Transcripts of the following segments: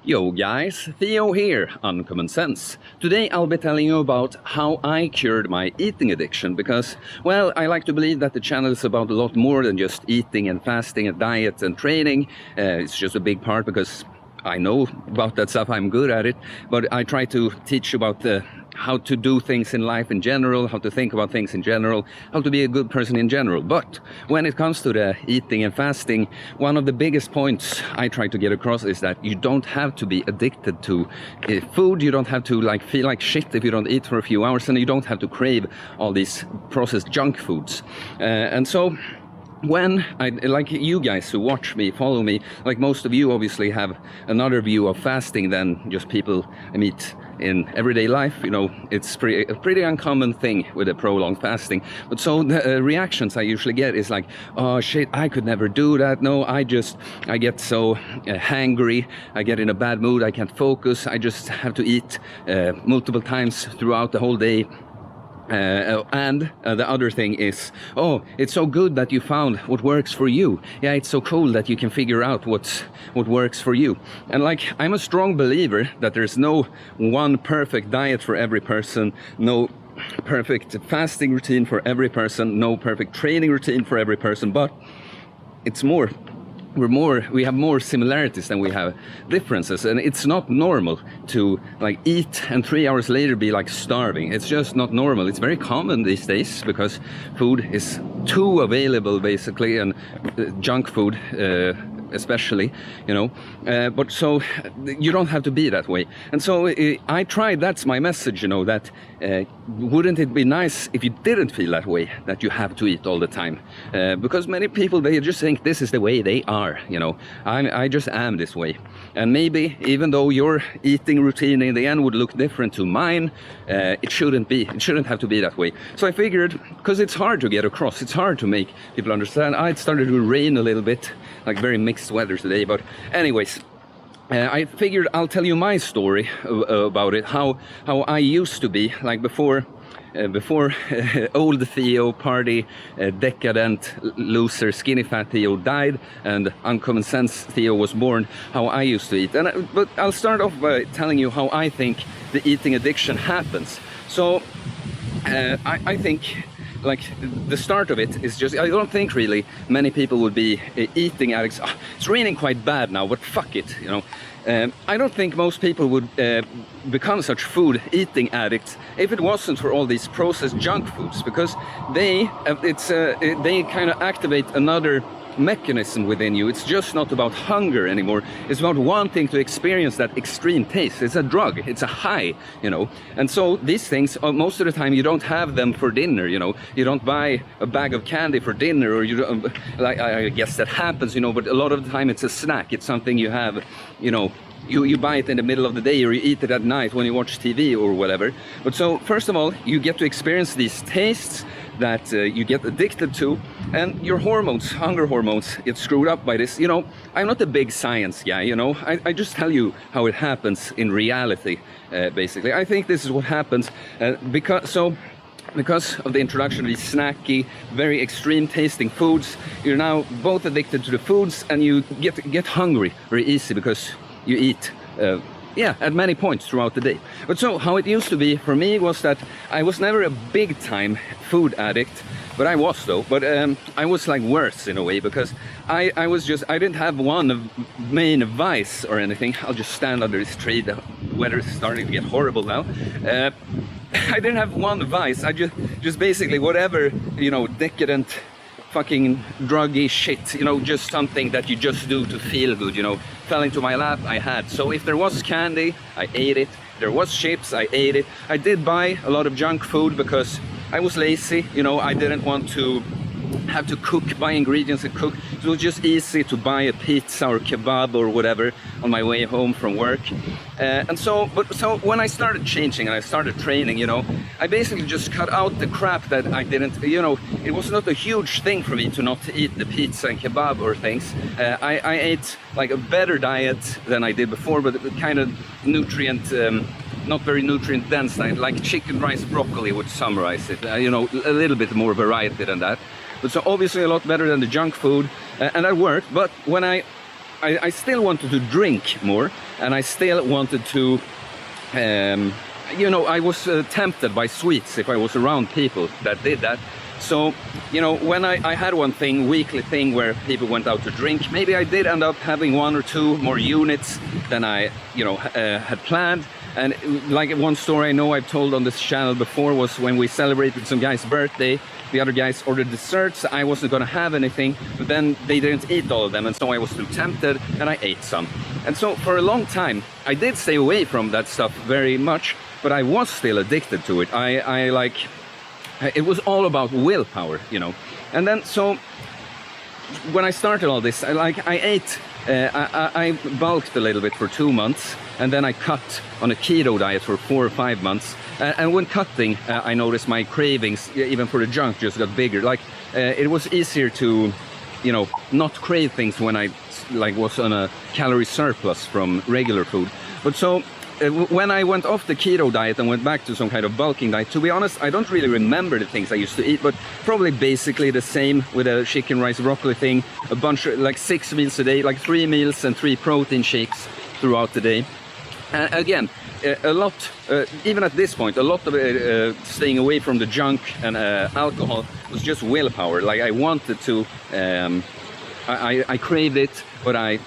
Yo guys, Theo here, Uncommon Sense. Today I'll be telling you about how I cured my eating addiction because, well, I like to believe that the channel is about a lot more than just eating and fasting and diet and training. It's just a big part because I know about that stuff, I'm good at it, but I try to teach about how to do things in life in general, how to think about things in general, how to be a good person in general. But when it comes to the eating and fasting, one of the biggest points I try to get across is that you don't have to be addicted to food. You don't have to feel like shit if you don't eat for a few hours, and you don't have to crave all these processed junk foods. And so when like you guys who watch me, follow me, like most of you obviously have another view of fasting than just people I meet in everyday life. You know, it's a pretty uncommon thing with a prolonged fasting. But so the reactions I usually get is like, oh shit, I could never do that. No, I get so hangry, I get in a bad mood, I can't focus, I just have to eat multiple times throughout the whole day. And the other thing is, oh, it's so good that you found what works for you. Yeah, it's so cool that you can figure out what works for you. And like, I'm a strong believer that there's no one perfect diet for every person, no perfect fasting routine for every person, no perfect training routine for every person, but it's more. We have more similarities than we have differences, and it's not normal to like eat and 3 hours later be like starving. It's just not normal. It's very common these days because food is too available basically, and junk food especially, you know, but so you don't have to be that way. And so I tried, that's my message, you know, that wouldn't it be nice if you didn't feel that way, that you have to eat all the time, because many people, they just think this is the way they are, you know. I just am this way, and maybe even though your eating routine in the end would look different to mine, it shouldn't have to be that way. So I figured, because it's hard to get across, it's hard to make people understand. It started to rain a little bit, like very mixed weather today, but anyways, I figured I'll tell you my story about it, how I used to be, like before old Theo, party, decadent, loser, skinny fat Theo died and Uncommon Sense Theo was born, how I used to eat. But I'll start off by telling you how I think the eating addiction happens. So I think, like, the start of it is just, I don't think really many people would be eating addicts. It's raining quite bad now, but fuck it, you know. I don't think most people would become such food eating addicts if it wasn't for all these processed junk foods, because they kind of activate another mechanism within you. It's just not about hunger anymore. It's about wanting to experience that extreme taste. It's a drug, it's a high, you know. And so these things, most of the time you don't have them for dinner, you know. You don't buy a bag of candy for dinner, or you don't, like, I guess that happens, you know, but a lot of the time it's a snack. It's something you have, you know, you buy it in the middle of the day, or you eat it at night when you watch TV or whatever. But so first of all, you get to experience these tastes that you get addicted to, and your hormones, hunger hormones, get screwed up by this. You know, I'm not a big science guy, you know, I just tell you how it happens in reality, basically. I think this is what happens because of the introduction of these snacky, very extreme tasting foods, you're now both addicted to the foods, and you get hungry very easy because you eat yeah, at many points throughout the day. But so how it used to be for me was that I was never a big time food addict, but I was though. But I was like worse in a way, because I didn't have one main vice or anything. I'll just stand under this tree, the weather is starting to get horrible now. I didn't have one vice. I just basically whatever, you know, decadent fucking druggy shit, you know, just something that you just do to feel good, you know, fell into my lap, I had. So if there was candy, I ate it. If there was chips, I ate it. I did buy a lot of junk food because I was lazy, you know, I didn't want to have to buy ingredients and cook. So it was just easy to buy a pizza or kebab or whatever on my way home from work. And so when I started changing and I started training, you know, I basically just cut out the crap that I didn't, you know, it was not a huge thing for me to not eat the pizza and kebab or things. I ate like a better diet than I did before, but kind of nutrient, not very nutrient dense, like chicken, rice, broccoli would summarize it, you know, a little bit more variety than that. But so obviously a lot better than the junk food, and that worked. But when I I still wanted to drink more, and I still wanted to, you know, I was tempted by sweets if I was around people that did that. So, you know, when I had one weekly thing where people went out to drink, maybe I did end up having 1 or 2 more units than I, you know, had planned. And like one story I know I've told on this channel before was when we celebrated some guy's birthday. The other guys ordered desserts. I wasn't going to have anything, but then they didn't eat all of them, and so I was too tempted and I ate some. And so for a long time I did stay away from that stuff very much, but I was still addicted to it. I like, it was all about willpower, you know. And then so when I started all this, I ate, I bulked a little bit for 2 months, and then I cut on a keto diet for 4 or 5 months. And when cutting, I noticed my cravings, even for the junk, just got bigger. Like it was easier to, you know, not crave things when I was on a calorie surplus from regular food. But so when I went off the keto diet and went back to some kind of bulking diet, to be honest, I don't really remember the things I used to eat, but probably basically the same with a chicken, rice, broccoli thing, a bunch of, like 6 meals a day, like 3 meals and 3 protein shakes throughout the day. Again, a lot, even at this point, a lot of staying away from the junk and alcohol was just willpower. Like I wanted to, I craved it, but I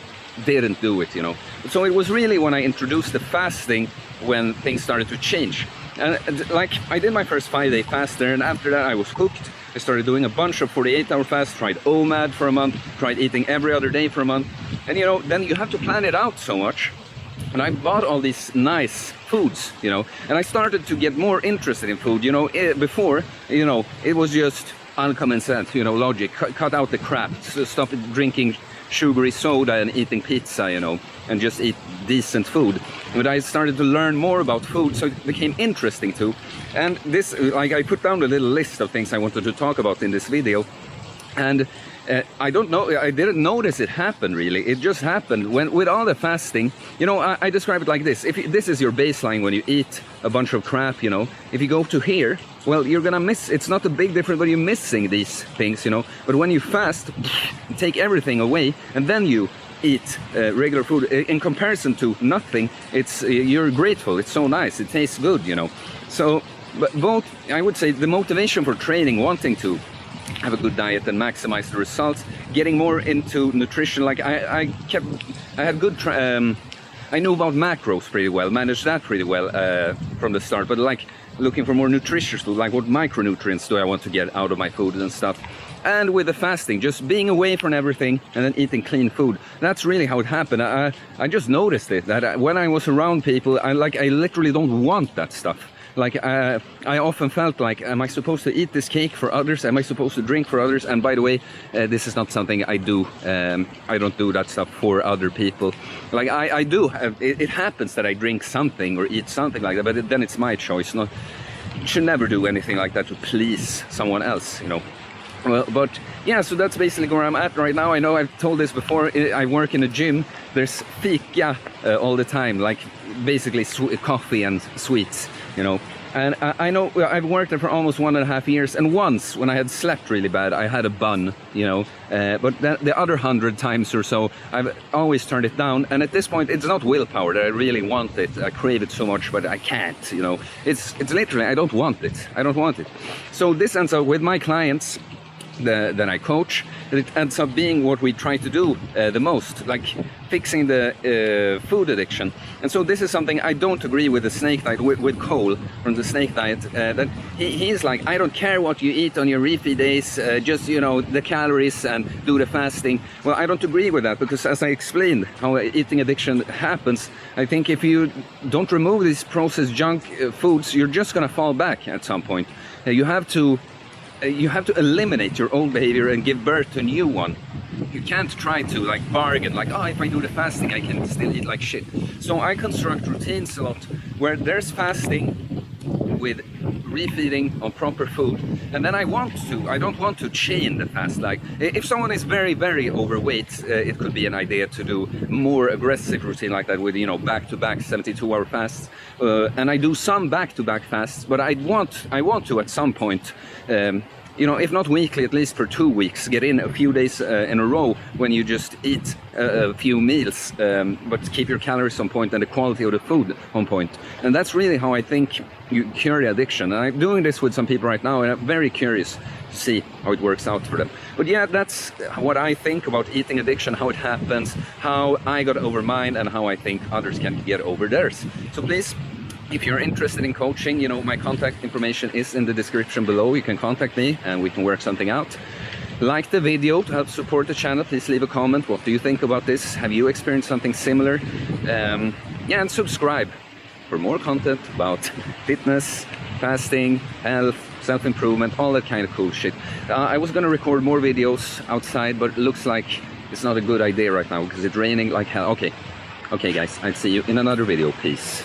didn't do it, you know. So it was really when I introduced the fasting when things started to change. And like I did my first 5-day fast there, and after that I was hooked. I started doing a bunch of 48-hour fasts, tried OMAD for a month, tried eating every other day for a month. And you know, then you have to plan it out so much. And I bought all these nice foods, you know, and I started to get more interested in food. You know, before, you know, it was just uncommon sense, you know, logic, cut out the crap, stop drinking sugary soda and eating pizza, you know, and just eat decent food. But I started to learn more about food, so it became interesting too. And this, like, I put down a little list of things I wanted to talk about in this video. And I don't know, I didn't notice it happen really. It just happened when, with all the fasting, you know, I describe it like this. If this is your baseline when you eat a bunch of crap, you know, if you go to here, well, you're gonna miss, it's not a big difference, but you're missing these things, you know. But when you fast, you take everything away, and then you eat regular food. In comparison to nothing, it's you're grateful, it's so nice, it tastes good, you know. So, but both, I would say the motivation for training, wanting to have a good diet and maximize the results, getting more into nutrition, like I had good, I knew about macros pretty well, managed that pretty well from the start, but like looking for more nutritious food, like what micronutrients do I want to get out of my food and stuff. And with the fasting, just being away from everything and then eating clean food, that's really how it happened. I just noticed it, that when I was around people, I literally don't want that stuff. Like I often felt like, am I supposed to eat this cake for others? Am I supposed to drink for others? And by the way, this is not something I do. I don't do that stuff for other people. Like I do, it happens that I drink something or eat something like that, but then it's my choice. Not, should never do anything like that to please someone else, you know. Well, but yeah, so that's basically where I'm at right now. I know I've told this before, I work in a gym. There's fika all the time, like basically coffee and sweets, you know. And I know I've worked there for almost 1.5 years, and once when I had slept really bad, I had a bun, you know. But the other 100 times or so, I've always turned it down. And at this point, it's not willpower that I really want it. I crave it so much, but I can't, you know. It's literally, I don't want it. I don't want it. So this ends up with my clients that I coach, it ends up being what we try to do the most, like fixing the food addiction. And so this is something I don't agree with the snake diet, with Cole from the snake diet, that he's like, I don't care what you eat on your refeed days, just, you know, the calories and do the fasting. Well, I don't agree with that, because as I explained how eating addiction happens, I think if you don't remove these processed junk foods, you're just gonna fall back at some point. You have to eliminate your old behavior and give birth to a new one. You can't try to like bargain, like, oh, if I do the fasting, I can still eat like shit. So I construct routines a lot where there's fasting with refeeding on proper food, and then I don't want to chain the fast. Like if someone is very, very overweight, it could be an idea to do more aggressive routine like that with, you know, back-to-back 72-hour fasts. And I do some back-to-back fasts, but I want to at some point you know, if not weekly, at least for 2 weeks, get in a few days in a row when you just eat a few meals, but keep your calories on point and the quality of the food on point. And that's really how I think you cure the addiction. And I'm doing this with some people right now, and I'm very curious to see how it works out for them. But yeah, that's what I think about eating addiction, how it happens, how I got over mine, and how I think others can get over theirs. So please, if you're interested in coaching, you know, my contact information is in the description below. You can contact me and we can work something out. Like the video to help support the channel. Please leave a comment. What do you think about this? Have you experienced something similar? Yeah, and subscribe for more content about fitness, fasting, health, self-improvement, all that kind of cool shit. I was gonna record more videos outside, but it looks like it's not a good idea right now because it's raining like hell. Okay, guys, I'll see you in another video. Peace.